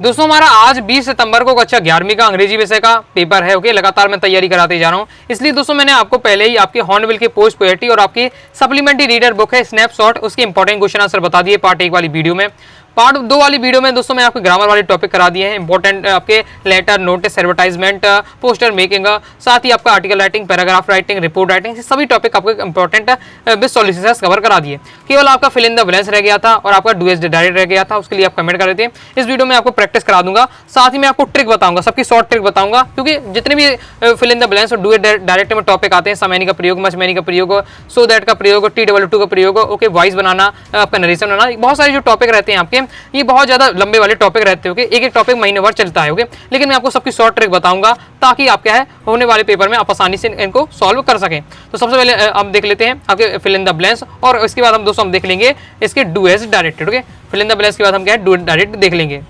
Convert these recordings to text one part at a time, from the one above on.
दोस्तों हमारा आज 20 सितंबर को कक्षा 11वीं का अंग्रेजी विषय का पेपर है। ओके, लगातार मैं तैयारी कराते जा रहा हूँ, इसलिए दोस्तों मैंने आपको पहले ही आपके हॉर्नबिल की पोस्ट पोएट्री और आपकी सप्लीमेंट्री रीडर बुक है स्नैपशॉट, उसके इंपॉर्टेंट क्वेश्चन आंसर बता दिए पार्ट 1 वाली वीडियो में। पार्ट 2 वाली वीडियो में दोस्तों मैं आपको ग्रामर वाले टॉपिक करा दिए हैं, इंपॉर्टेंट आपके letter, notice, advertisement, poster making, साथ ही आपका article writing, paragraph writing, report writing, सभी टॉपिक आपको इंपॉर्टेंट विद सॉल्यूशन कवर करा दिए। केवल आपका फिल इन द ब्लैंक्स रह गया था और आपका डू एज डायरेक्ट रह गया था, उसके लिए आप कमेंट कर रहे थे। इस वीडियो में आपको प्रैक्टिस करा दूंगा, साथ ही मैं आपको ट्रिक बताऊंगा, सबकी शॉर्ट ट्रिक बताऊंगा, क्योंकि जितने भी फिल इन द ब्लैंक्स और डू एज डायरेक्ट में टॉपिक आते हैं, समैनी का प्रयोग, मच मैनी का प्रयोग, सो दैट का प्रयोग, TW2 का प्रयोग, ओके, वॉइस बनाना, आपका नरेशन बनाना, बहुत सारे जो टॉपिक रहते हैं आपके, ये बहुत ज्यादा लंबे वाले टॉपिक रहते हैं। एक एक टॉपिक महीने भर चलता है, ओके, लेकिन मैं आपको सबकी शॉर्ट ट्रिक बताऊंगा ताकि आप क्या है होने वाले पेपर में आप आसानी से इनको सॉल्व कर सकें। तो सबसे पहले हम देख लेते हैं आपके फिल इन द ब्लैंक्स, और इसके बाद हम दोस्तों देख लेंगे इसके do as directed. Okay, fill in the blanks के बाद हम क्या है डू डायरेक्ट देख लेंगे।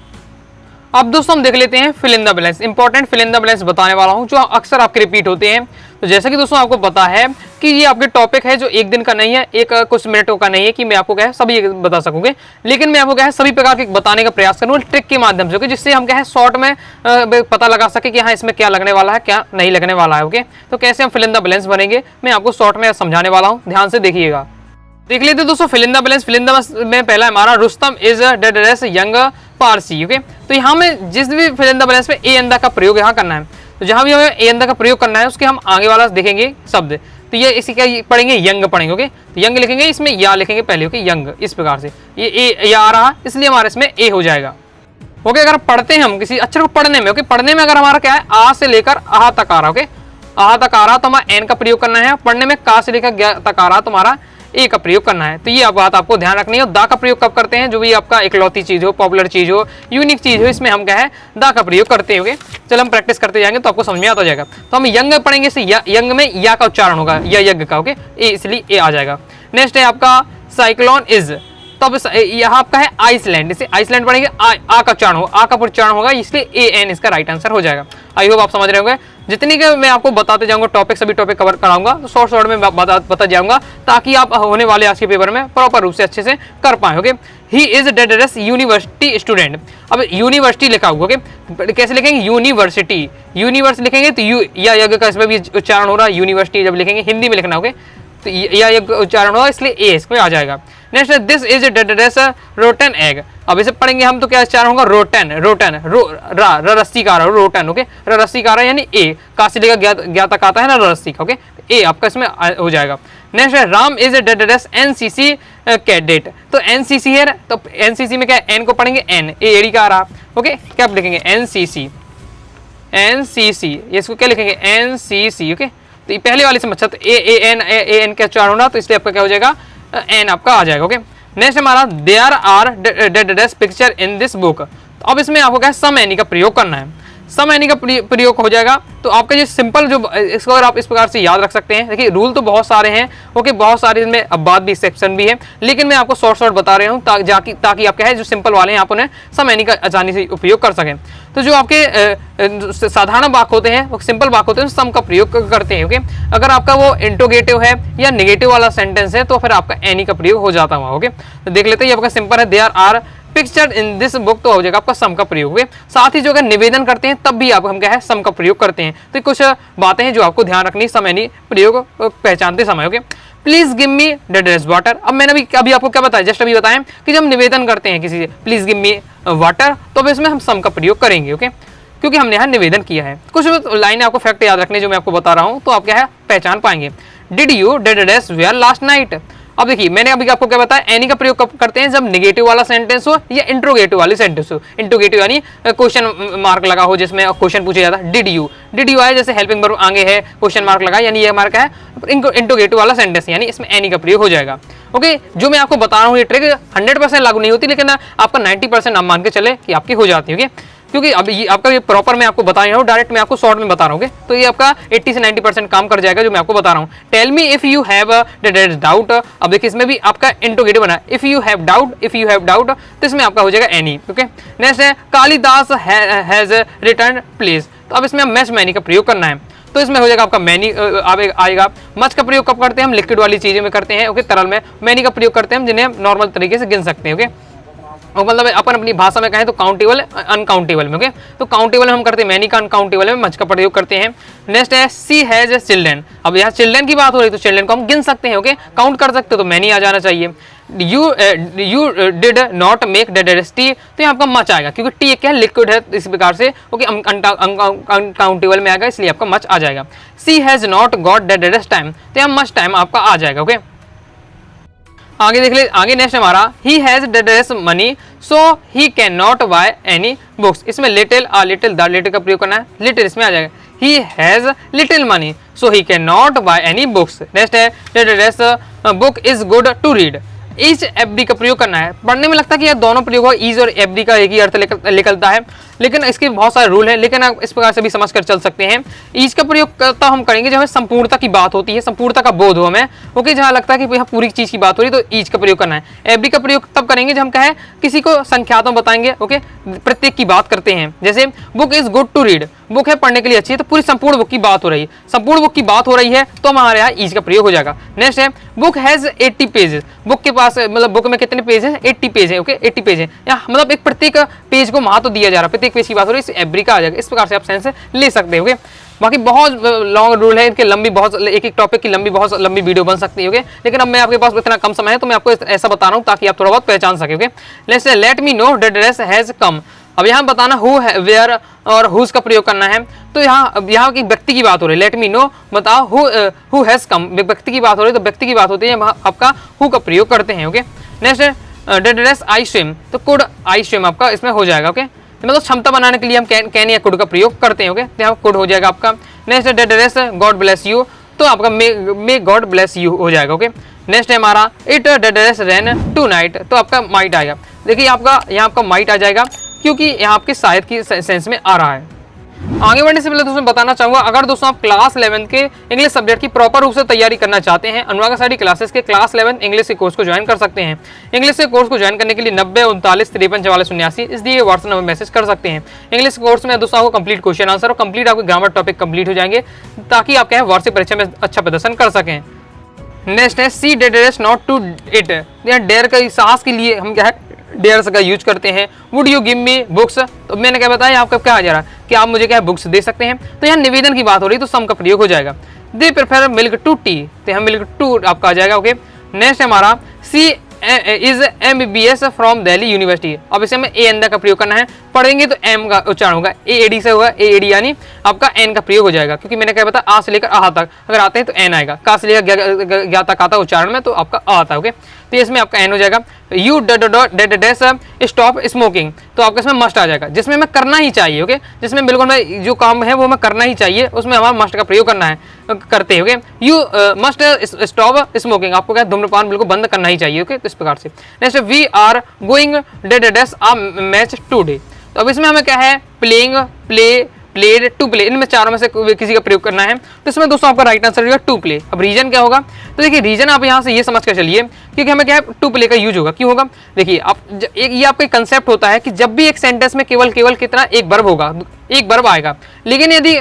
अब दोस्तों हम देख लेते हैं fill in the blanks, important fill in the blanks बताने वाला हूं जो अक्सर आपके रिपीट होते हैं। तो जैसा कि दोस्तों आपको पता है कि ये आपके टॉपिक है जो एक दिन का नहीं है, एक कुछ मिनटों का नहीं है कि मैं आपको क्या है सभी बता सकूंगे, लेकिन मैं आपको क्या है सभी प्रकार के बताने का प्रयास करूंगा ट्रिक के माध्यम से, जिससे हम क्या है शॉर्ट में पता लगा सके कि हाँ इसमें क्या लगने वाला है, क्या नहीं लगने वाला है। ओके, तो कैसे हम फिल इन द ब्लैंक्स बनेंगे मैं आपको शॉर्ट में समझाने वाला हूँ, ध्यान से देखिएगा। देख लेते दोस्तों fill in the blanks. Fill in the में पहला हमारा Rustam is dash rich young Parsi. Okay, तो यहाँ में जिस भी फिल इन द ब्लैंक्स में ए अंदा का प्रयोग यहाँ करना है, तो जहां भी हमें ए अंदा का प्रयोग करना है उसके हम आगे वाला देखेंगे शब्द। तो ये इसी का पढ़ेंगे यंग पढ़ेंगे। ओके, तो यंग लिखेंगे, इसमें या लिखेंगे पहले। ओके, यंग इस प्रकार से ये ए या आ रहा, इसलिए हमारे इसमें ए हो जाएगा। ओके, अगर पढ़ते हैं हम किसी अक्षर को पढ़ने में, ओके, पढ़ने में अगर हमारा क्या है आ से लेकर आह तक आ रहा, ओके, आह तक आ रहा तो हमारा एन का प्रयोग करना है। पढ़ने में का से लेकर ग्या तक आ रहा तो हमारा ए का प्रयोग करना है। तो ये बात आपको ध्यान रखनी है। और दा का प्रयोग कब करते हैं, जो भी आपका इकलौती चीज हो, पॉपुलर चीज हो, यूनिक चीज हो, इसमें हम क्या है दा का प्रयोग करते होंगे। चलो हम प्रैक्टिस करते जाएंगे तो आपको समझ में आता जाएगा। तो हम यंग पढ़ेंगे, इसे यंग में या का उच्चारण होगा, या यज्ञ का, ओके, ए, इसलिए ए आ जाएगा। नेक्स्ट है आपका साइक्लोन इज, तब यहाँ आपका है आइसलैंड, इसे आइसलैंड पढ़ेंगे, आ का उच्चारण होगा, आ का उच्चारण होगा, इसलिए ए एन इसका राइट आंसर हो जाएगा। आई होप आप समझ रहे होंगे। जितनी के मैं आपको बताते जाऊंगा टॉपिक, सभी टॉपिक कवर कराऊंगा, तो शॉर्ट शॉर्ट में बता जाऊंगा ताकि आप होने वाले आज के पेपर में प्रॉपर रूप से अच्छे से कर पाए। ओके, ही इज डेडरेस यूनिवर्सिटी स्टूडेंट। अब यूनिवर्सिटी लिखा हुआ, ओके, कैसे लिखेंगे यूनिवर्सिटी, यूनिवर्स लिखेंगे तो यू या यज्ञ का इसमें भी उच्चारण हो रहा है, यूनिवर्सिटी जब लिखेंगे हिंदी में लिखना, ओके, तो या यज्ञ उच्चारण होगा, इसलिए ए इसमें आ जाएगा। नेक्स्ट दिस इज डेडरेस रोटन एग। अब इसे पढ़ेंगे हम तो क्या उच्चारण होगा रोटन, रोटन, रस्सी का रोटन, ओके, रस्सी का यानी ए, काशी लेकर ज्ञा तक आता है ना रस्सी का, ओके, ए आपका इसमें हो जाएगा। नेक्स्ट है राम इज डेडरेस एनसीसी कैडेट। तो एनसीसी है, तो एनसीसी में क्या एन को पढ़ेंगे एन, ए एडी का आ रहा, ओके, क्या लिखेंगे एनसीसी, एनसीसी, इसको क्या लिखेंगे एनसीसी। ओके, तो ये पहले वाले से अच्छा, तो ए एन का उच्चारण होना, तो इसलिए आपका क्या हो जाएगा एन आपका आ जाएगा। ओके, नेक्स्ट हमारा देयर आर डेडरेस पिक्चर इन दिस बुक। तो अब इसमें आपको क्या सम एनी का प्रयोग करना है, सम एनी का प्रयोग हो जाएगा। तो आपका ये सिंपल जो इसको अगर आप इस प्रकार से याद रख सकते हैं, देखिए रूल तो बहुत सारे हैं, ओके, बहुत सारे इसमें अब बात भी सेक्शन भी है, लेकिन मैं आपको शॉर्ट शॉर्ट बता रहा हूँ ताकि आप क्या है जो सिंपल वाले हैं आप उन्हें सम एनी का आसानी से उपयोग कर सकें। तो जो आपके साधारण वाक्य होते हैं, वो सिंपल वाक्य होते हैं, सम का प्रयोग करते हैं। ओके, अगर आपका वो इंट्रोगेटिव है या नेगेटिव वाला सेंटेंस है तो फिर आपका एनी का प्रयोग हो जाता है। ओके, तो देख लेते हैं, आपका सिंपल है there are picture in this book, तो हो जाएगा आपका सम का प्रयोग हुए। साथ ही जो अगर निवेदन करते हैं तब भी आप हम क्या है सम का प्रयोग करते हैं। तो कुछ बातें हैं जो आपको ध्यान रखनी सम एनी प्रयोग पहचानते समय। ओके, प्लीज गिव मी डेडरेस वाटर। अब मैंने अभी आपको क्या बताया, जस्ट अभी बताया कि जब हम निवेदन करते हैं किसी से प्लीज गिव मी वाटर, तो अब इसमें हम सम का प्रयोग करेंगे। ओके, क्योंकि हमने यहाँ निवेदन किया है। कुछ लाइनें आपको फैक्ट याद रखने जो मैं आपको बता रहा हूँ, तो आप क्या है पहचान पाएंगे। डिड यू डेडरेस वेयर लास्ट नाइट। अब देखिए मैंने अभी आपको क्या बताया, एनी का प्रयोग कब करते हैं, जब नेगेटिव वाला सेंटेंस हो या इंट्रोगेटिव वाली सेंटेंस हो। इंट्रोगेटिव यानी क्वेश्चन मार्क लगा हो, जिसमें क्वेश्चन पूछा जाता है। डिड यू आए, जैसे हेल्पिंग वर्ब आगे है, क्वेश्चन मार्क लगा, यानी ये हमारा क्या है इंट्रोगेटिव वाला सेंटेंस, यानी इसमें एनी का प्रयोग हो जाएगा। ओके, जो मैं आपको बता रहा हूँ ये ट्रिक 100% लागू नहीं होती, लेकिन आपका 90% आप मान के चले कि आपकी हो जाती है। क्योंकि अब ये आपका ये प्रॉपर मैं आपको बता रहा हूँ, डायरेक्ट मैं आपको शॉर्ट में बता रहा हूँ, तो ये आपका 80 से 90% काम कर जाएगा जो मैं आपको बता रहा हूँ। Tell me if you have doubt. अब देखिए इसमें भी आपका इंट्रोगेटिव बना, इफ यू हैव डाउट, तो इसमें आपका हो जाएगा एनी। ओके, नेक्स्ट है कालिदास हैज रिटर्न प्लीज। तो अब इसमें मैच मैनी का प्रयोग करना है, तो इसमें हो जाएगा आपका मैनी आएगा। मच का प्रयोग कब करते हैं, हम लिक्विड वाली चीजें में करते हैं। ओके, तरल में मैनी का प्रयोग करते हैं हम जिन्हें हम नॉर्मल तरीके से गिन सकते हैं। ओके, और मतलब अपन अपनी भाषा में कहें तो काउंटेबल अनकाउंटेबल में, ओके। तो काउंटेबल में हम करते हैं मैनी का, अनकाउंटेबल में मच का प्रयोग करते हैं। नेक्स्ट है सी हैज चिल्ड्रन। अब यहाँ चिल्ड्रन की बात हो रही तो चिल्ड्रन को हम गिन सकते हैं, ओके, काउंट कर सकते हो, तो मैनी आ जाना चाहिए। यू डिड नॉट मेक डेडेस्ट टी, तो यहाँ आपका मच आएगा क्योंकि टी क्या है, लिक्विड है, इस प्रकार से ओके अनकाउंटेबल में आएगा, इसलिए आपका मच आ जाएगा। सी हैज नॉट गॉट डेडेस्ट टाइम, तो यहाँ मच टाइम आपका आ जाएगा, ओके। आगे देख ले, आगे नेक्स्ट हमारा ही हैज डेडेस्ट money so he can not buy any books. इसमें लिटिल लिटिल द लिटिल का प्रयोग करना है, लिटिल इसमें आ जाएगा। He has little money so he can not buy any books. Next है डेडेस्ट book is good to read. Each एफ डी का प्रयोग करना है। पढ़ने में लगता है कि यह दोनों प्रयोग हो, ईज और एफ डी का एक ही अर्थ निकलता है, लेकिन इसके बहुत सारे रूल हैं, लेकिन आप इस प्रकार से भी समझ कर चल सकते हैं। ईज का प्रयोग करता हम करेंगे जब हमें संपूर्णता की बात होती है, संपूर्णता का बोध हो हमें, ओके, जहाँ लगता है कि यहाँ पूरी चीज की बात हो रही है तो ईज का प्रयोग करना है। एफ डी का प्रयोग तब करेंगे जब हम कहें किसी को संख्यात्मक बताएंगे, ओके, प्रत्येक की बात करते हैं। जैसे book is good to read, book है पढ़ने के लिए अच्छी है, तो पूरी संपूर्ण बुक की बात हो रही है, संपूर्ण बुक की बात हो रही है तो हमारे यहाँ ईज का प्रयोग हो जाएगा। नेक्स्ट है बुक हैज 80 पेजेस। बुक के पास मतलब बुक में कितने पेज है, 80 पेज है, ओके, 80 पेज है, या मतलब एक प्रत्येक पेज को महत्व दिया जा रहा है, प्रत्येक पेज की बात हो रही है, एवरी का आ जाएगा। इस प्रकार से आप सेंस ले सकते हैं, ओके। बाकी बहुत लॉन्ग रूल है इनके, लंबी बहुत एक एक टॉपिक की लंबी बहुत लंबी वीडियो बन सकती है, ओके, लेकिन अब मैं आपके पास इतना कम समय है तो मैं आपको ऐसा बता रहा हूँ ताकि आप थोड़ा बहुत पहचान सके, okay. Let me know that dress has come. अब यहाँ बताना हु वेयर और हुज का प्रयोग करना है, तो यहाँ की व्यक्ति की बात हो रही है, लेट मी नो बताओ हु हैज कम, व्यक्ति की बात हो रही है तो व्यक्ति की बात होती है, आपका हु का प्रयोग करते हैं, ओके। नेक्स्ट है डेड ड्रेस आई स्विम, तो कुड आई स्विम आपका इसमें हो जाएगा, ओके, तो मतलब क्षमता बनाने के लिए हम कैन या कुड का प्रयोग करते हैं, ओके, तो यहाँ कुड हो जाएगा आपका। नेक्स्ट है dead dress God bless you, तो आपका मे गॉड ब्लेस यू हो जाएगा, ओके। नेक्स्ट है हमारा it dash dash rain tonight, तो आपका माइट आएगा। देखिए आपका यहाँ आपका माइट आ जाएगा क्योंकि यहाँ आपके शायद की सेंस में आ रहा है। आगे बढ़ने से पहले दोस्तों बताना चाहूंगा, अगर दोस्तों आप क्लास 11 के इंग्लिश सब्जेक्ट की प्रॉपर रूप से तैयारी करना चाहते हैं, अनुराग आचार्य क्लासेस के क्लास 11 इंग्लिश के कोर्स को ज्वाइन कर सकते हैं। इंग्लिश के कोर्स को ज्वाइन करने के लिए 90 39 53 44 79 इस दिए व्हाट्सएप नंबर मैसेज कर सकते हैं। इंग्लिश कोर्स में दोस्तों आपको कंप्लीट क्वेश्चन आंसर और कंप्लीट आपके ग्रामर टॉपिक कंप्लीट हो जाएंगे ताकि आप क्या है वार्षिक परीक्षा में अच्छा प्रदर्शन कर सकें। नेक्स्ट है she dares not to eat, dare का साहस के लिए हम क्या है डेयर्स का यूज करते हैं। Would you give me books, तो मैंने क्या बताया आपका क्या आ जा रहा है कि आप मुझे क्या बुक्स दे सकते हैं, तो यहाँ निवेदन की बात हो रही है तो सम का प्रयोग हो जाएगा। They prefer milk to tea, तो यहाँ मिल्क टू आपका आ जाएगा, ओके। नेक्स्ट हमारा she is MBBS from Delhi university. अब इसे हमें ए एन का प्रयोग करना है, पढ़ेंगे तो एम का उच्चारण होगा, AAD से होगा, AAD यानी आपका एन का प्रयोग हो जाएगा, क्योंकि मैंने क्या बताया आ से लेकर आ तक अगर आते हैं तो एन आएगा, का से लेकर ज्ञा तक आता उच्चारण में तो आपका आ आता है, ओके। तो इसमें आपका एन हो जाएगा। यू डेड स्टॉप स्मोकिंग, तो आपका इसमें मस्ट आ जाएगा, जिसमें हमें करना ही चाहिए, ओके, जिसमें बिल्कुल मैं जो काम है वो हमें करना ही चाहिए, उसमें हमारा मस्ट का प्रयोग करना है, करते हैं, okay. You must stop smoking, आपको क्या धूम्रपान बिल्कुल बंद करना ही चाहिए, ओके, तो इस प्रकार से। Next we are going dash a match today, तो अब इसमें हमें क्या है प्लेइंग, प्लेड, टू प्ले, इनमें चारों में से किसी का प्रयोग करना है, तो इसमें दोस्तों आपका राइट आंसर होगा टू प्ले। अब रीजन क्या होगा, तो देखिए रीजन आप यहाँ से ये समझ कर चलिए क्योंकि हमें क्या है टू प्ले का यूज होगा, क्यों होगा, देखिए आप ये आपका कंसेप्ट होता है कि जब भी एक सेंटेंस में केवल कितना एक वर्ब होगा, एक वर्ब आएगा, लेकिन यदि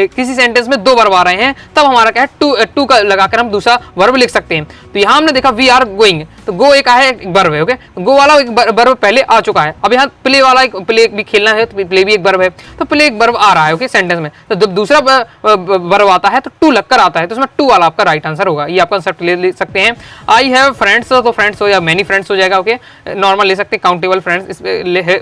किसी सेंटेंस में दो वर्ब आ रहे हैं तब हमारा क्या है टू का लगाकर हम दूसरा वर्ब लिख सकते हैं। तो यहाँ हमने देखा वी आर गोइंग, तो गो एक है एक वर्ब है, ओके, गो वाला एक वर्ब पहले आ चुका है, अब यहाँ प्ले वाला एक प्ले भी खेलना है तो प्ले भी एक वर्ब है, तो प्ले एक वर्ब आ रहा है, ओके, सेंटेंस में, तो जब दूसरा वर्ब आता है तो टू लगकर आता है, तो उसमें टू वाला आपका राइट आंसर होगा। ये आप कंसेप्ट ले सकते हैं। आई हैव फ्रेंड्स, तो फ्रेंड्स हो या मेनी फ्रेंड्स हो जाएगा, ओके, नॉर्मल ले सकते हैं, काउंटेबल फ्रेंड्स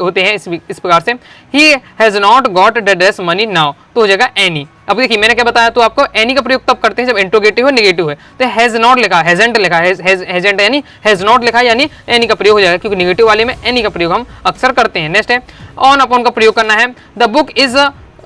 होते हैं इस प्रकार से। He has not got dead money now, तो हो जाएगा एनी। अब देखिए मैंने क्या बताया, तो आपको एनी का प्रयोग तब करते हैं जब इंट्रोगेटिव हो नेगेटिव है, तो हैज नॉट लिखा, हैजंट लिखा, हैजंट यानी हैज नॉट लिखा यानी एनी का प्रयोग हो जाएगा, क्योंकि नेगेटिव वाले में एनी का प्रयोग हम अक्सर करते हैं। नेक्स्ट है ऑन अपॉन का प्रयोग करना है। The book is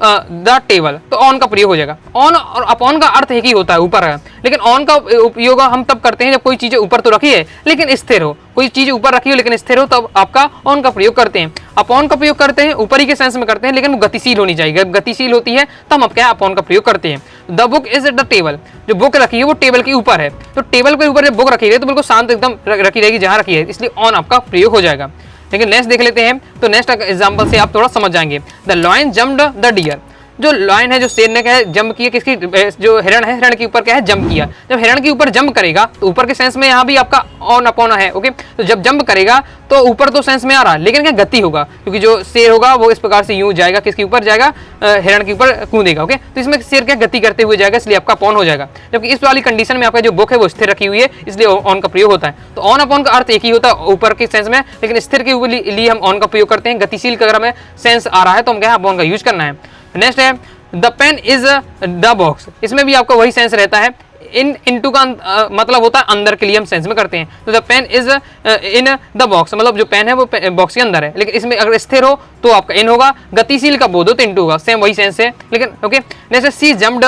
the table, तो ऑन का प्रयोग हो जाएगा। ऑन और अपॉन का अर्थ एक ही होता है, ऊपर है, लेकिन ऑन का उपयोग हम तब करते हैं जब कोई चीज ऊपर तो रखी है लेकिन स्थिर हो, कोई चीज ऊपर रखी हो लेकिन स्थिर हो, तब आपका ऑन का प्रयोग करते हैं। अपॉन का प्रयोग करते हैं ऊपर ही के सेंस में करते हैं, लेकिन वो गतिशील होनी चाहिए, गतिशील होती है तब हम क्या अपॉन का प्रयोग करते हैं। The book is the table, जो बुक रखी है वो टेबल के ऊपर है, तो टेबल के ऊपर जब बुक रखी है तो बिल्कुल शांत एकदम रखी रहेगी जहां रखी है, इसलिए ऑन आपका प्रयोग हो जाएगा। लेकिन नेक्स्ट देख लेते हैं, तो नेक्स्ट एग्जांपल से आप थोड़ा समझ जाएंगे। The lion jumped the deer, जो लाइन है, जो शेर ने क्या है जंप किया, किसकी, जो हिरण है, हिरण के ऊपर क्या है जंप किया। जब हिरण के ऊपर जंप करेगा तो ऊपर के सेंस में यहाँ भी आपका ऑन अपॉन है, ओके। तो जब जंप करेगा तो ऊपर तो सेंस में आ रहा है, लेकिन क्या गति होगा, क्योंकि जो शेर होगा वो इस प्रकार से यूं जाएगा, किसके ऊपर जाएगा, हिरण के ऊपर कूदेगा, ओके। तो इसमें शेर क्या गति करते हुए जाएगा, इसलिए आपका अपॉन हो जाएगा। जबकि इस वाली कंडीशन में आपका जो बुक है वो स्थिर रखी हुई है, इसलिए ऑन का प्रयोग होता है। तो ऑन अपॉन का अर्थ एक ही होता है ऊपर के सेंस में, लेकिन स्थिर के लिए हम ऑन का प्रयोग करते हैं। गतिशील का अगर हमें सेंस आ रहा है तो हम क्या अपॉन का यूज करना है। नेक्स्ट है the pen is the box. इसमें भी आपका वही सेंस रहता है। इनटू का मतलब होता है अंदर के लिए हम सेंस में करते हैं। तो the pen is in the box, मतलब जो पेन है वो बॉक्स के अंदर है। लेकिन इसमें अगर स्थिर हो तो आपका इन होगा, गतिशील का बोध हो तो इनटू होगा, सेम वही सेंस है। लेकिन ओके, जैसे she jumped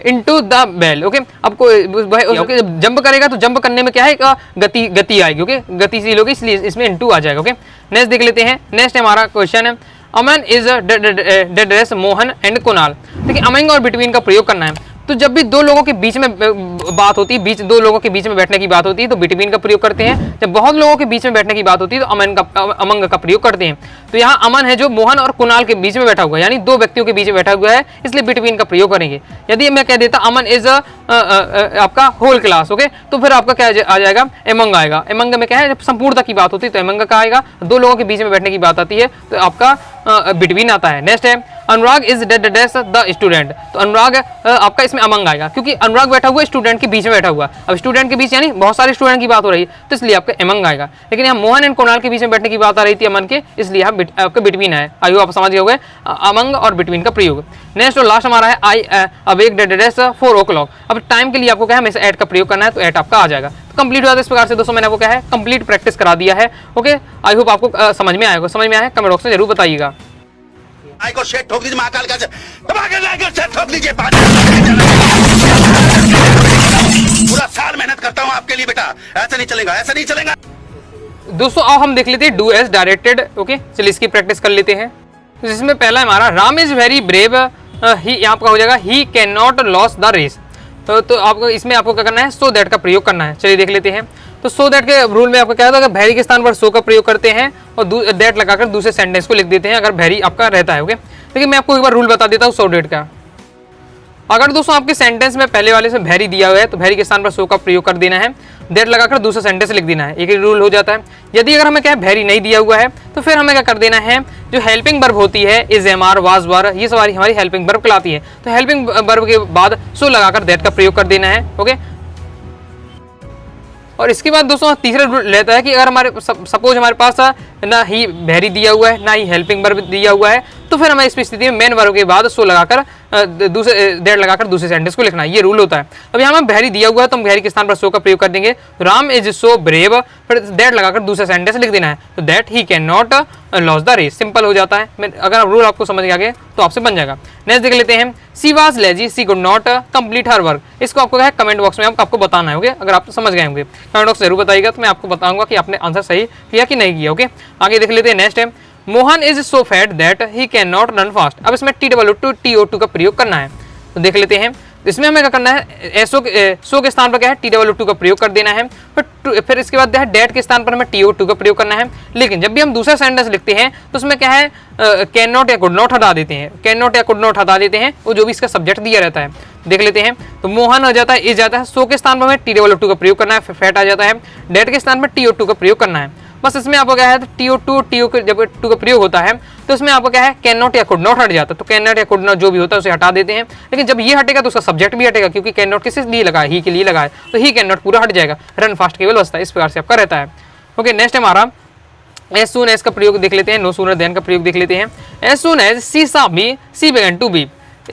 into the well, okay. आपको ओके जंप करेगा तो जंप करने में क्या है, गति आएगी, ओके, गतिशील होगी, इसलिए इसमें इनटू आ जाएगा, ओके। नेक्स्ट देख लेते हैं। नेक्स्ट हमारा क्वेश्चन है अमन इज ड्रेस मोहन एंड कुणाल। देखिए अमंग और बिटवीन का प्रयोग करना है। तो जब भी दो लोगों के बीच में बात होती है, दो लोगों के बीच में बैठने की बात होती है तो बिटवीन का प्रयोग करते हैं। जब बहुत लोगों के बीच में बैठने की बात होती है तो अमंग का प्रयोग करते हैं। तो यहाँ अमन है जो मोहन और कुणाल के बीच में बैठा हुआ है, यानी दो व्यक्तियों के बीच में बैठा हुआ है, इसलिए बिटवीन का प्रयोग करेंगे। यदि मैं कह देता अमन इज आपका होल क्लास, ओके, तो फिर आपका क्या आ जाएगा, एमंग आएगा। एमंग में क्या है, जब संपूर्णता की बात होती है तो एमंग का आएगा। दो लोगों के बीच में बैठने की बात आती है तो आपका बिटवीन आता है। नेक्स्ट है अनुराग इज द स्टूडेंट। तो अनुराग आपका इसमें अमंग आएगा, क्योंकि अनुराग बैठा हुआ स्टूडेंट के बीच में बैठा हुआ। अब स्टूडेंट के बीच यानी बहुत सारे स्टूडेंट की बात हो रही है, तो इसलिए आपका एमंग आएगा। लेकिन यहाँ मोहन एंड कुणाल के बीच में बैठने की बात आ रही थी अमन के, इसलिए आपका बिटवीन है। आई होप आप समझ गए होंगे अमंग और बिटवीन का प्रयोग। नेक्स्ट और लास्ट हमारा है आई अवेक 4 o'clock। अब टाइम के लिए आपको क्या है, हमेशा एट का प्रयोग करना है, तो एट आपका आ जाएगा। तो कंप्लीट हो जाता है। इस प्रकार से दोस्तों मैंने आपको क्या है, कंप्लीट प्रैक्टिस करा दिया है, ओके। आई होप आपको समझ में आएगा। समझ में आया कमेंट बॉक्स में जरूर बताइएगा। आई को शेट ठोक दीजिए, महाकाल का दबा के लाइक शेट ठोक दीजिए। पूरा साल मेहनत करता हूँ आपके लिए बेटा, ऐसा नहीं चलेगा, ऐसा नहीं चलेगा। दोस्तों अब हम देख लेते हैं डू एज डायरेक्टेड, ओके। चलिए इसकी प्रैक्टिस कर लेते हैं। तो जिसमें पहला हमारा Ram is very brave, he यहाँ का हो जाएगा he can not lose the race. तो आपको इसमें आपको क्या करना है, सो दैट का प्रयोग करना है। चलिए देख लेते हैं। तो सो दैट के रूल में आपको क्या होता है, वेरी के स्थान पर सो का प्रयोग करते हैं और दैट लगाकर दूसरे सेंटेंस को लिख देते हैं अगर वेरी आपका रहता है, ओके। लेकिन मैं आपको एक बार रूल बता देता हूँ सो दैट का। अगर दोस्तों आपके सेंटेंस में पहले वाले से वेरी दिया हुआ है तो वेरी के स्थान पर सो का प्रयोग कर देना है, दैट लगाकर दूसरा सेंटेंस लिख देना है, एक ही रूल हो जाता है। यदि अगर हमें क्या है वेरी नहीं दिया हुआ है तो फिर हमें क्या कर देना है, जो हेल्पिंग वर्ब होती है is am are was were, ये सारी हमारी हेल्पिंग वर्ब कहलाती है। तो हेल्पिंग वर्ब के बाद सो लगाकर दैट का प्रयोग कर देना है, ओके। और इसके बाद दोस्तों तीसरा रूल रहता है कि अगर हमारे सपोज हमारे पास ना ही वेरी दिया हुआ है ना ही हेल्पिंग वर्ब दिया हुआ है, तो फिर हमें इस स्थिति में मेन वर्ब के बाद सो लगाकर दूसरे दैट लगाकर दूसरे सेंटेंस को लिखना है, ये रूल होता है। अब यहाँ हमें वेरी दिया हुआ है तो हम वेरी के स्थान पर सो का प्रयोग कर देंगे। राम इज सो ब्रेव, फिर दैट लगाकर दूसरा सेंटेंस लिख देना है, तो that he can not lose the race. Simple हो जाता है। अगर रूल आपको समझ आ गया तो आपसे बन जाएगा। नेक्स्ट देख लेते हैं she was lazy she could not complete her work. इसको आपको है कमेंट बॉक्स में आपको बताना है, ओके। अगर आप समझ गए होंगे कमेंट बॉक्स जरूर बताइएगा, तो मैं आपको बताऊंगा कि आपने आंसर सही किया कि नहीं किया, ओके। आगे देख लेते हैं। नेक्स्ट है Mohan is so fat that he can not run fast. अब इसमें TOO2 का प्रयोग करना है, तो देख लेते हैं। इसमें हमें क्या करना है, सो के स्थान पर क्या है TOO2 का प्रयोग कर देना है, फिर इसके बाद डेट के स्थान पर हमें TO2 का प्रयोग करना है। लेकिन जब भी हम दूसरा सेंटेंस लिखते हैं तो उसमें क्या है, कैन नॉट या कुड नॉट हटा देते हैं। कैन नॉट या कुड नॉट हटा देते हैं, वो जो भी इसका सब्जेक्ट दिया रहता है। देख लेते हैं। तो मोहन हो जाता है इज जाता है, सो के स्थान पर हमें TOO2 का प्रयोग करना है, फैट आ जाता है। डेट के स्थान पर TO2 का प्रयोग करना है। बस इसमें आपको क्या है, TO2 जब 2 का प्रयोग होता है तो इसमें आपको क्या है, कैन नॉट या कुड नॉट हट जाता है। तो कैन नॉट या कुड नॉट जो भी होता है उसे हटा देते हैं। लेकिन जब ये हटेगा तो उसका सब्जेक्ट भी हटेगा, क्योंकि कैन नॉट किस लिए लगा है, ही के लिए लगा है, तो ही कैन नॉट पूरा हट जाएगा, रन फास्ट केवल बचता है। इस प्रकार से आपका रहता है, ओके। नेक्स्ट हमारा एज सून एज का प्रयोग देख लेते हैं, नो सूनर देन का प्रयोग देख लेते हैं। As soon as she saw bee she began to be.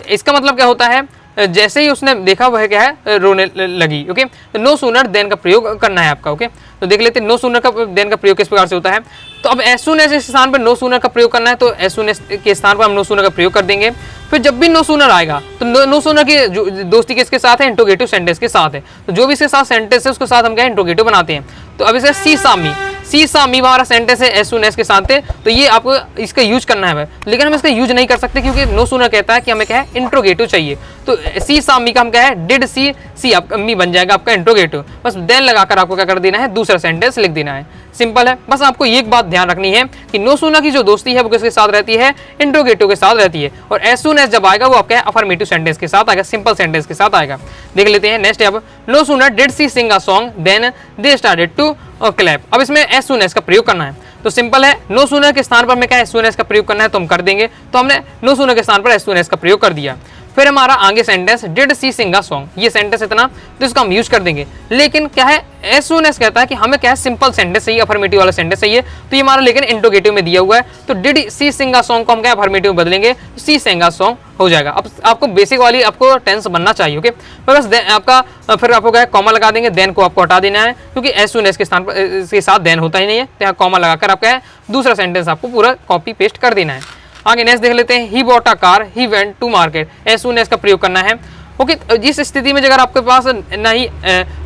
इसका मतलब क्या होता है, जैसे ही उसने देखा वह क्या है, रोने लगी, ओके। तो नो सूनर देन का प्रयोग करना है आपका, ओके। तो देख लेते हैं नो सूनर का देन का प्रयोग किस प्रकार से होता है। तो अब एज सून एज के स्थान पर नो सूनर का प्रयोग करना है, तो एज सून एज के स्थान पर हम नो सूनर का प्रयोग कर देंगे। फिर जब भी नो सूनर आएगा तो नो सूनर की दोस्ती किसके साथ है, इंट्रोगेटिव सेंटेंस के साथ है। तो जो भी इसके साथ सेंटेंस है उसके साथ हम क्या इंट्रोगेटिव बनाते हैं। तो अब इसे सी सामी हमारा सेंटेंस है एज सून एज के साथ है, तो ये आपको इसका यूज करना है। लेकिन हम इसका यूज नहीं कर सकते क्योंकि नो सूनर कहता है कि हमें क्या है, इंट्रोगेटिव चाहिए। तो सी सामी का हम क्या है, डिड सी आपका मी बन जाएगा आपका इंट्रोगेटिव। बस देन लगाकर आपको क्या कर देना है, दूसरा सेंटेंस लिख देना है। सिंपल है। बस आपको एक बात ध्यान रखनी है कि नो सूनर की जो दोस्ती है वो किसके साथ रहती है, इंट्रोगेटिव के साथ रहती है, और एज सून एज जब आएगा वो आपका अफर्मेटिव सेंटेंस के साथ आएगा, सिंपल सेंटेंस के साथ आएगा। देख लेते हैं नेक्स्ट। अब no sooner did she sing a song than they started to clap. अब इसमें एज सून एज का प्रयोग करना है, तो सिंपल है, नो सूनर के स्थान पर हमें क्या एज सून एज का प्रयोग करना है, तो हम कर देंगे। तो हमने नो सूनर के स्थान पर एज सून एज का प्रयोग कर दिया। फिर हमारा आगे sentence did she sing a song, ये सेंटेंस इतना, तो इसको हम यूज कर देंगे। लेकिन क्या है, एज सून एज कहता है कि हमें क्या है, सिंपल सेंटेंस चाहिए, अफर्मेटिव वाला सेंटेंस चाहिए, तो ये हमारा लेकिन इंट्रोगेटिव में दिया हुआ है। तो did she sing a song को हम क्या अफर्मेटिव में बदलेंगे, सी सिंग अ सॉन्ग हो जाएगा। अब आपको बेसिक वाली आपको टेंस बनना चाहिए, ओके। बस आपका फिर आपको क्या कॉमा लगा देंगे, देन को आपको हटा देना है, क्योंकि एज सून एज के स्थान पर इसके साथ देन होता ही नहीं है, तो यहाँ कॉमा लगाकर आपका है दूसरा सेंटेंस आपको पूरा कॉपी पेस्ट कर देना है। आगे नेक्स्ट देख लेते हैं। He bought a car, he went to market, as soon as का प्रयोग करना है, ओके। जिस स्थिति में अगर आपके पास नहीं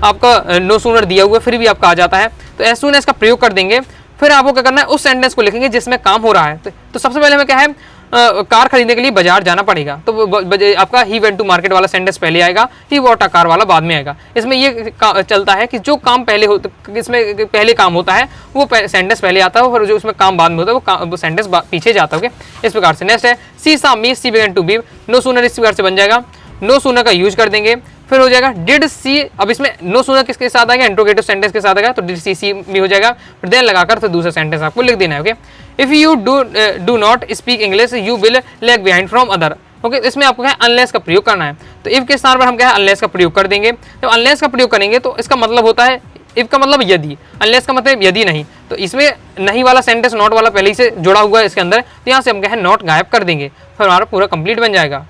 आपका नो सूनर दिया हुआ फिर भी आपका आ जाता है, तो एज सून एज का प्रयोग कर देंगे। फिर आपको क्या करना है, उस सेंटेंस को लिखेंगे जिसमें काम हो रहा है। तो सबसे पहले हमें क्या है, कार खरीदने के लिए बाजार जाना पड़ेगा, तो आपका ही वेंट टू मार्केट वाला सेंटेंस पहले आएगा, ही बॉट अ कार वाला बाद में आएगा। इसमें ये चलता है कि जो काम पहले इसमें पहले काम होता है वो सेंटेंस पहले आता है, और जो उसमें काम बाद में होता है वो सेंटेंस पीछे जाता है, ओके। इस प्रकार से नेक्स्ट है she saw me she began to be, no sooner इस प्रकार से बन जाएगा, नो सूनर का यूज कर देंगे। फिर हो जाएगा डिड सी, अब इसमें नो सूनर किसके साथ आएगा, इंट्रोगेटिव सेंटेंस के साथ आएगा, तो डिड सी भी हो जाएगा। फिर देन लगाकर फिर दूसरा सेंटेंस आपको लिख देना है, okay. If you do not speak English you will lag behind from other, okay. इसमें आपको क्या है, अनलेस का प्रयोग करना है, तो इफ के स्थान पर हम क्या है, अनलेस का प्रयोग कर देंगे। जब अनलेस का प्रयोग करेंगे तो इसका मतलब होता है, इफ का मतलब यदि, अनलेस का मतलब यदि नहीं, तो इसमें नहीं वाला सेंटेंस नॉट वाला पहले ही से जुड़ा हुआ है इसके अंदर, तो यहाँ से हम क्या है नॉट गायब कर देंगे, फिर हमारा पूरा कंप्लीट बन जाएगा।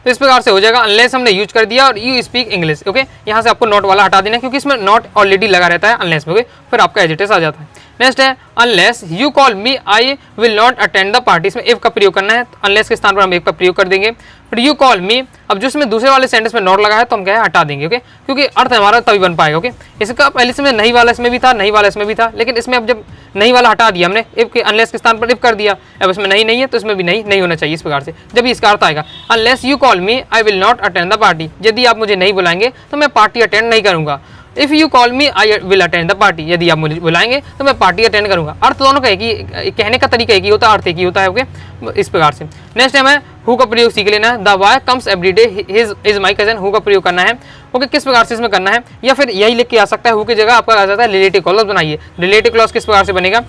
तो इस प्रकार से हो जाएगा, अनलेस हमने यूज कर दिया और यू स्पीक इंग्लिश, ओके। यहाँ से आपको नॉट वाला हटा देना है, क्योंकि इसमें नॉट ऑलरेडी लगा रहता है अनलेस में, ओके। फिर आपका एजिटेस आ जाता है। नेक्स्ट है unless you call me I will not attend the party, इसमें इफ का प्रयोग करना है, तो अनलेस के स्थान पर हम इफ का प्रयोग कर देंगे। फिर यू कॉल मी, अब जो इसमें दूसरे वाले सेंटेंस में नॉट लगा है तो हम क्या है हटा देंगे, ओके, क्योंकि अर्थ हमारा तभी बन पाएगा, ओके। इसका पहले इसमें नहीं वाला इसमें भी था, नहीं वाला इसमें भी था, लेकिन इसमें अब जब नहीं वाला हटा दिया हमने, इफ के अनलेस के स्थान पर इफ कर दिया, अब इसमें नहीं है तो इसमें भी नहीं होना चाहिए। इस प्रकार से जब इसका अर्थ आएगा unless you call me I will not attend the party, यदि आप मुझे नहीं बुलाएंगे तो मैं पार्टी अटेंड नहीं करूंगा। If you call me I will attend the party, यदि आप मुझे बुलाएंगे तो मैं पार्टी अटेंड करूंगा। अर्थ दोनों का एक ही, कहने का तरीका एक ही होता है, अर्थ एक ही होता है, ओके। इस प्रकार से नेक्स्ट टाइम है हु का प्रयोग सीख लेना है। The boy comes every day is my cousin, who का प्रयोग करना है, ओके। किस प्रकार से इसमें करना है, या फिर यही लिख के आ सकता है, हु की जगह आपका आ जाता है रिलेटिव क्लॉज बनाइए। रिलेटिव क्लॉज किस प्रकार से बनेगा,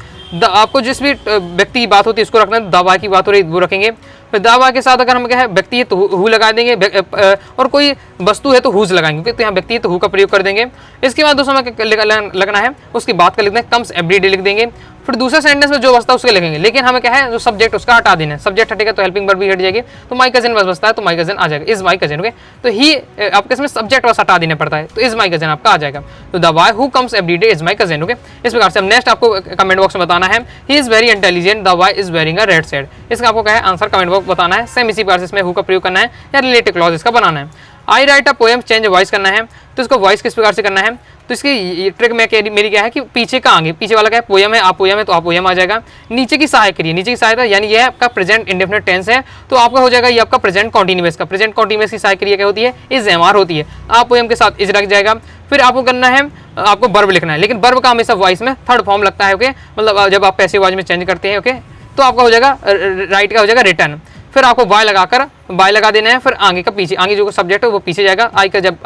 आपको जिस भी व्यक्ति की बात होती है उसको रखना है, द बॉय की बात हो रही वो रखेंगे। फिर द बॉय के साथ अगर हम क्या है व्यक्ति है तो हु लगा देंगे, और कोई वस्तु है तो हुज लगाएंगे, तो यहाँ व्यक्ति है तो हु का प्रयोग कर देंगे। इसके बाद दोस्तों हमें लगना है उसकी बात का लिखना है, कम्स एवरी डे लिख देंगे। फिर दूसरे सेंटेंस में जो बचता है उसके लिखेंगे, लेकिन हमें क्या है जो सब्जेक्ट उसका हटा देना है, सब्जेक्ट हटेगा तो हेल्पिंग वर्ब भी हट जाएगी, तो माई कजन बस बचता है, तो माई कजन आ जाएगा, इज माई कजन, ओके। तो ही आपके इसमें सब्जेक्ट बस हटा देना पड़ता है, तो इज माई कजन आपका आ जाएगा। तो the boy who comes every day is my cousin, okay. इस प्रकार से नेक्स्ट आपको कमेंट बॉक्स में बताना है he is very intelligent, the boy is wearing a red shirt, इसका आपको क्या है आंसर कमेंट बॉक्स बताना है। सेम इसी प्रकार से इसमें हु का प्रयोग करना है या रिलेटिव क्लॉज इसका बनाना है। I write a poem change voice करना है, तो इसको वॉइस किस प्रकार से करना है, तो इसकी ट्रिक मेरी क्या है कि पीछे का आगे, पीछे वाला क्या है पोयम है, आप पोयम है तो आप पोयम आ जाएगा। नीचे की सहायक करिए, नीचे की सहायता यानी यह आपका प्रेजेंट इंडेफिनिट टेंस है, तो आपका हो जाएगा ये आपका प्रेजेंट कॉन्टिन्यूअस का, प्रेजेंट कॉन्टिन्यूअस की सहायक क्रिया क्या होती है, इज एमआर होती है, आप पोयम के साथ इज लग जाएगा। फिर आपको करना है, आपको वर्ब लिखना है, लेकिन वर्ब का हमेशा वॉइस में थर्ड फॉर्म लगता है, ओके। मतलब जब आप पैसिव वॉइस में चेंज करते हैं, ओके, तो आपका हो जाएगा राइट का हो जाएगा रिटर्न। फिर आपको बाय लगाकर बाय लगा देना है, फिर आगे का पीछे, आगे जो सब्जेक्ट है वो पीछे जाएगा, आई का जब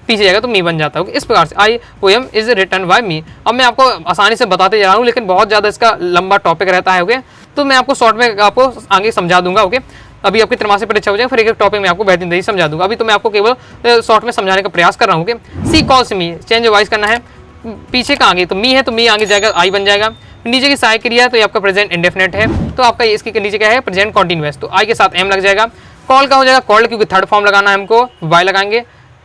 पीछे जाएगा तो मी बन जाता है। इस प्रकार से आई पोएम इज रिटन बाय मी। अब मैं आपको आसानी से बताते जा रहा हूँ, लेकिन बहुत ज़्यादा इसका लंबा टॉपिक रहता है, ओके, तो मैं आपको शॉर्ट में आपको आगे समझा दूंगा, ओके। अभी आपकी त्रैमासिक परीक्षा हो जाएगी, फिर एक टॉपिक में आपको बेहतरीन तरीके से समझा दूंगा। अभी तो मैं आपको केवल शॉर्ट में समझाने का प्रयास कर रहा हूँ, ओके। सी कॉल्स मी, चेंज वॉइस करना है, पीछे का आगे, तो मी है तो मी आगे जाएगा, आई बन जाएगा। नीचे की सहायक क्रिया तो ये आपका प्रेजेंट इंडेफिनिट है, तो आपका इसके नीचे क्या है प्रेजेंट कॉन्टिन्यूअस, तो आई के साथ एम लग जाएगा। कॉल का हो जाएगा कॉल्ड, क्योंकि थर्ड फॉर्म लगाना है हमको, वाई लगाएंगे,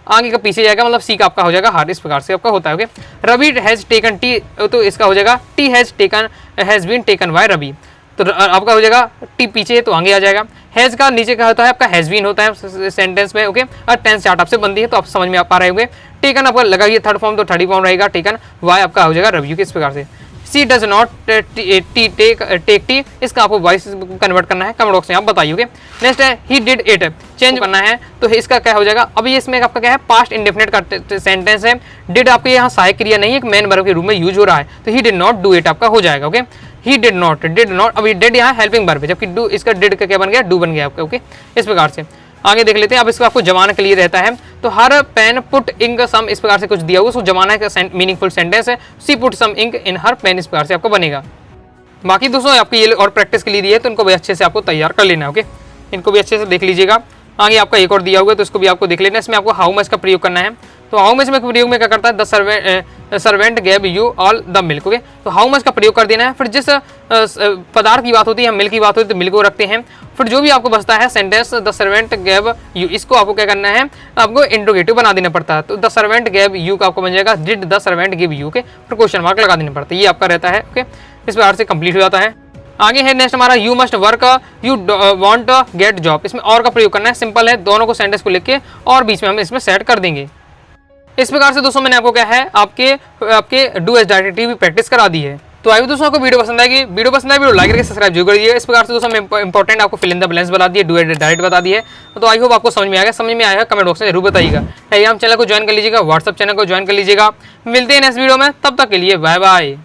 आगे का पीछे जाएगा, मतलब सी का आपका हो जाएगा हार्ड। इस प्रकार से आपका होता है, okay. Ravi has taken tea, तो इसका हो जाएगा tea has been taken by Ravi, तो आपका हो जाएगा टी पीछे तो आगे आ जाएगा। हैज का नीचे का होता है आपका हैज बीन होता है सेंटेंस में, ओके, और टेंस चार्ट आपसे बनती है तो आप समझ में आ पा रहे होंगे। टेकन आपका लगाइए थर्ड फॉर्म, तो थर्ड फॉर्म रहेगा टेकन, वाई आपका हो जाएगा रवि, किस प्रकार से। सी डज नॉट टेक टी, इसका आपको वॉइस कन्वर्ट करना है, कमेंट बॉक्स में आप बताइए। नेक्स्ट है ही डिड इट, चेंज करना है तो इसका क्या हो जाएगा। अभी इसमें आपका क्या है, पास्ट इंडेफिनिट का सेंटेंस है। डिड आपके यहाँ सहायक क्रिया नहीं है, एक मेन वर्ब के रूप में यूज हो रहा है, तो he did not do it आपका हो जाएगा। ओके, ही डिड नॉट, अभी डिड यहाँ हेल्पिंग वर्ब है, जबकि डू इसका डिड का क्या बन गया, डू बन गया आपका। ओके, इस प्रकार से आगे देख लेते हैं। अब इसको आपको जमाना के लिए रहता है, तो हर पेन पुट इंक सम, इस प्रकार से कुछ दिया हुआ, उसको जमाना का मीनिंगफुल सेंटेंस है। सी पुट सम इंक इन हर पेन, इस प्रकार से आपको बनेगा। बाकी दोस्तों आपकी ये और प्रैक्टिस के लिए दी है, तो इनको भी अच्छे से आपको तैयार कर लेना है। ओके, इनको भी अच्छे से देख लीजिएगा। आगे आपका एक और दिया हुआ है, तो इसको भी आपको देख लेना है। इसमें आपको हाउ मच का प्रयोग करना है, तो हाउ मच में प्रयोग में क्या करता है, the servant gave you all the milk. Okay, तो हाउ मच का प्रयोग कर देना है। फिर जिस पदार्थ की बात होती है, मिल्क की बात होती है, तो मिल्क को रखते हैं। फिर जो भी आपको बचता है sentence the servant gave you, इसको आपको क्या करना है, आपको इंट्रोगेटिव बना देना पड़ता है। तो द सर्वेंट गेव यू का आपको बन जाएगा did the servant give you के, फिर क्वेश्चन मार्क लगा देना पड़ता है, ये आपका रहता है। ओके, इस प्रकार से कंप्लीट हो जाता है। आगे है नेक्स्ट हमारा you must work you want get job, इसमें और का प्रयोग करना है। सिंपल है, दोनों को सेंटेंस को लिख के और बीच में हम इसमें सेट कर देंगे। इस प्रकार से दोस्तों मैंने आपको क्या है, आपके डू एज डायरेक्टिव भी प्रैक्टिस करा दी है। तो आइए दोस्तों, आपको वीडियो पसंद आएगी, वीडियो लाइक करके सब्सक्राइब जरूर करिए। इस प्रकार से दोस्तों मैं इंपॉर्टेंट आपको फिल इन द ब्लैंक्स बता दिए, डू एज डायरेक्ट बता दिए। तो आई होप आपको समझ में आएगा, कमेंट बॉक्स में जरूर बताइएगा। टेलीग्राम चैनल को ज्वाइन कर लीजिएगा, व्हाट्सअप चैनल को ज्वाइन कर लीजिएगा। मिलते हैं नेक्स्ट वीडियो में, तब तक के लिए बाय बाय।